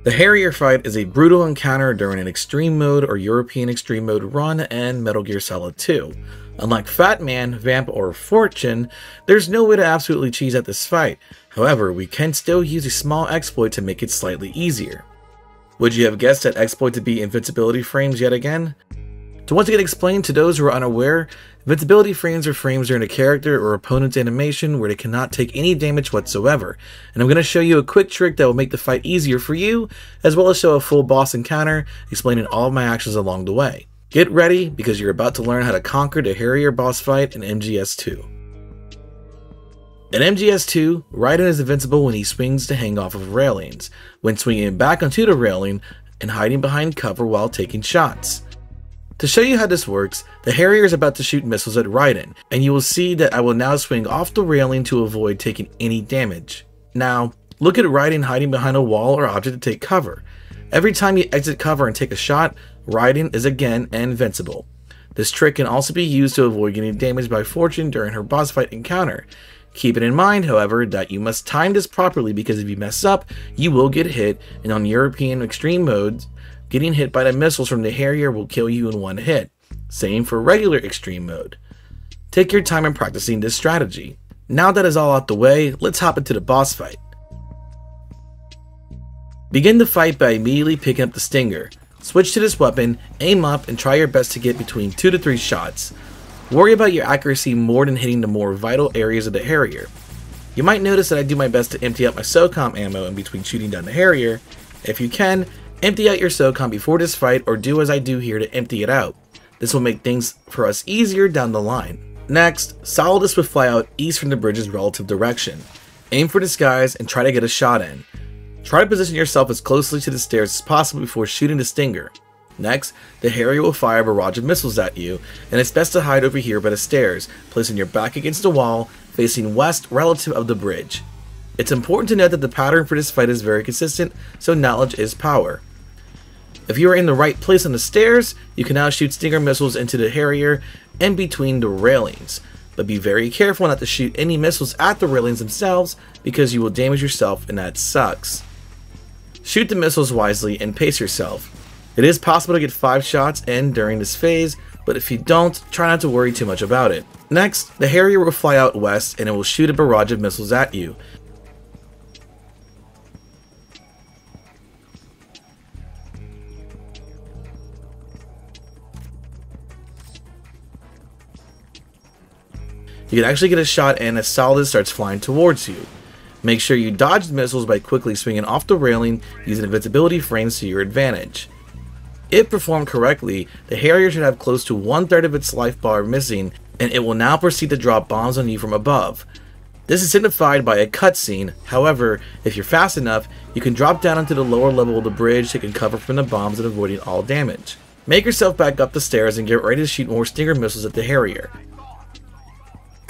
The Harrier fight is a brutal encounter during an Extreme Mode or European Extreme Mode run and Metal Gear Solid 2. Unlike Fat Man, Vamp, or Fortune, there's no way to absolutely cheese at this fight. However, we can still use a small exploit to make it slightly easier. Would you have guessed that exploit to be invincibility frames yet again? To once again explain to those who are unaware, invincibility frames are frames during a character or opponent's animation where they cannot take any damage whatsoever, and I'm going to show you a quick trick that will make the fight easier for you, as well as show a full boss encounter, explaining all of my actions along the way. Get ready, because you're about to learn how to conquer the Harrier boss fight in MGS2. In MGS2, Raiden is invincible when he swings to hang off of railings, when swinging back onto the railing, and hiding behind cover while taking shots. To show you how this works, the Harrier is about to shoot missiles at Raiden, and you will see that I will now swing off the railing to avoid taking any damage. Now, look at Raiden hiding behind a wall or object to take cover. Every time you exit cover and take a shot, Raiden is again invincible. This trick can also be used to avoid getting damaged by Fortune during her boss fight encounter. Keep it in mind, however, that you must time this properly, because if you mess up, you will get hit, and on European Extreme modes, getting hit by the missiles from the Harrier will kill you in one hit. Same for regular Extreme mode. Take your time in practicing this strategy. Now that is all out the way, let's hop into the boss fight. Begin the fight by immediately picking up the Stinger. Switch to this weapon, aim up, and try your best to get between 2 to 3 shots. Worry about your accuracy more than hitting the more vital areas of the Harrier. You might notice that I do my best to empty out my SOCOM ammo in between shooting down the Harrier. If you can, empty out your SOCOM before this fight, or do as I do here to empty it out. This will make things for us easier down the line. Next, Solidus will fly out east from the bridge's relative direction. Aim for the skies and try to get a shot in. Try to position yourself as closely to the stairs as possible before shooting the Stinger. Next, the Harrier will fire a barrage of missiles at you, and it's best to hide over here by the stairs, placing your back against the wall, facing west relative of the bridge. It's important to note that the pattern for this fight is very consistent, so knowledge is power. If you are in the right place on the stairs, you can now shoot Stinger missiles into the Harrier and between the railings. But be very careful not to shoot any missiles at the railings themselves, because you will damage yourself, and that sucks. Shoot the missiles wisely and pace yourself. It is possible to get 5 shots in during this phase, but if you don't, try not to worry too much about it. Next, the Harrier will fly out west and it will shoot a barrage of missiles at you. You can actually get a shot in as Solidus starts flying towards you. Make sure you dodge the missiles by quickly swinging off the railing using invincibility frames to your advantage. If performed correctly, the Harrier should have close to 1/3 of its life bar missing, and it will now proceed to drop bombs on you from above. This is signified by a cutscene. However, if you're fast enough, you can drop down into the lower level of the bridge, taking cover from the bombs and avoiding all damage. Make yourself back up the stairs and get ready to shoot more Stinger missiles at the Harrier.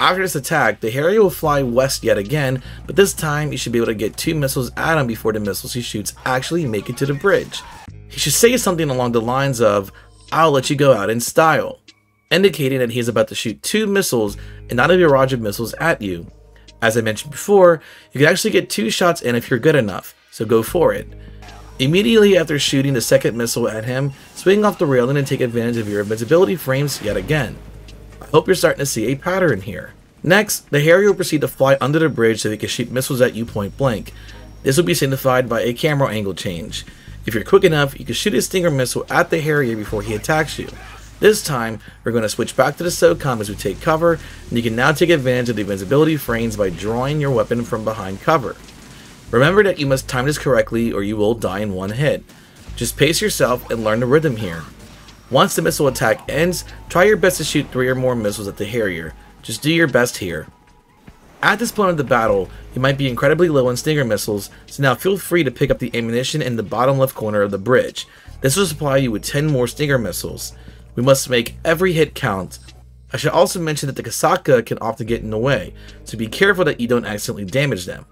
After this attack, the Harrier will fly west yet again, but this time you should be able to get 2 missiles at him before the missiles he shoots actually make it to the bridge. He should say something along the lines of, "I'll let you go out in style," indicating that he is about to shoot 2 missiles and not a barrage of missiles at you. As I mentioned before, you can actually get 2 shots in if you're good enough, so go for it. Immediately after shooting the second missile at him, swing off the railing and take advantage of your invincibility frames yet again. I hope you're starting to see a pattern here. Next, the Harrier will proceed to fly under the bridge so he can shoot missiles at you point blank. This will be signified by a camera angle change. If you're quick enough, you can shoot a Stinger missile at the Harrier before he attacks you. This time, we're going to switch back to the SOCOM as we take cover, and you can now take advantage of the invincibility frames by drawing your weapon from behind cover. Remember that you must time this correctly or you will die in one hit. Just pace yourself and learn the rhythm here. Once the missile attack ends, try your best to shoot 3 or more missiles at the Harrier. Just do your best here. At this point of the battle, you might be incredibly low on Stinger missiles, so now feel free to pick up the ammunition in the bottom left corner of the bridge. This will supply you with 10 more Stinger missiles. We must make every hit count. I should also mention that the Kasaka can often get in the way, so be careful that you don't accidentally damage them.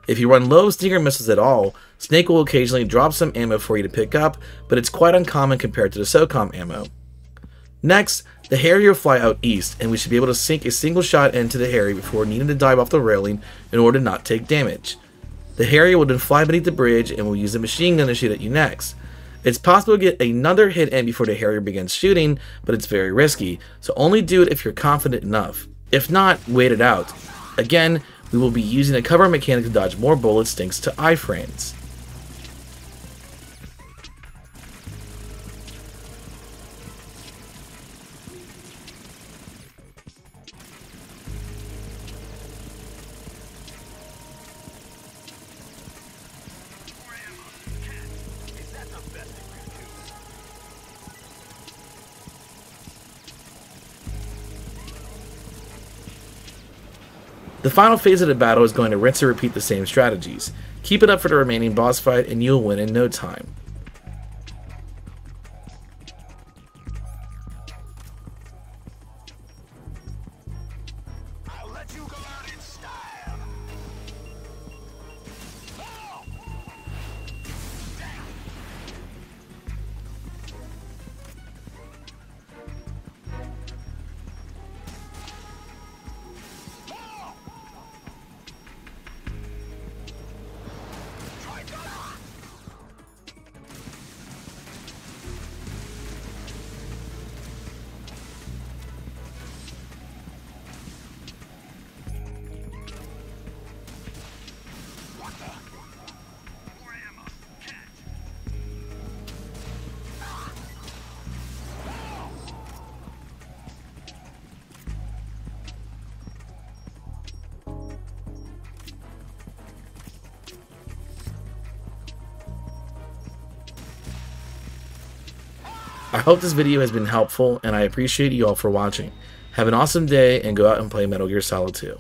If you run low Stinger missiles at all, Snake will occasionally drop some ammo for you to pick up, but it's quite uncommon compared to the SOCOM ammo. Next, the Harrier will fly out east, and we should be able to sink a single shot into the Harrier before needing to dive off the railing in order to not take damage. The Harrier will then fly beneath the bridge and will use the machine gun to shoot at you next. It's possible to get another hit in before the Harrier begins shooting, but it's very risky, so only do it if you're confident enough. If not, wait it out. Again, we will be using a cover mechanic to dodge more bullets thanks to iframes. The final phase of the battle is going to rinse and repeat the same strategies. Keep it up for the remaining boss fight and you'll win in no time. I'll let you go out in style. I hope this video has been helpful and I appreciate you all for watching. Have an awesome day and go out and play Metal Gear Solid 2.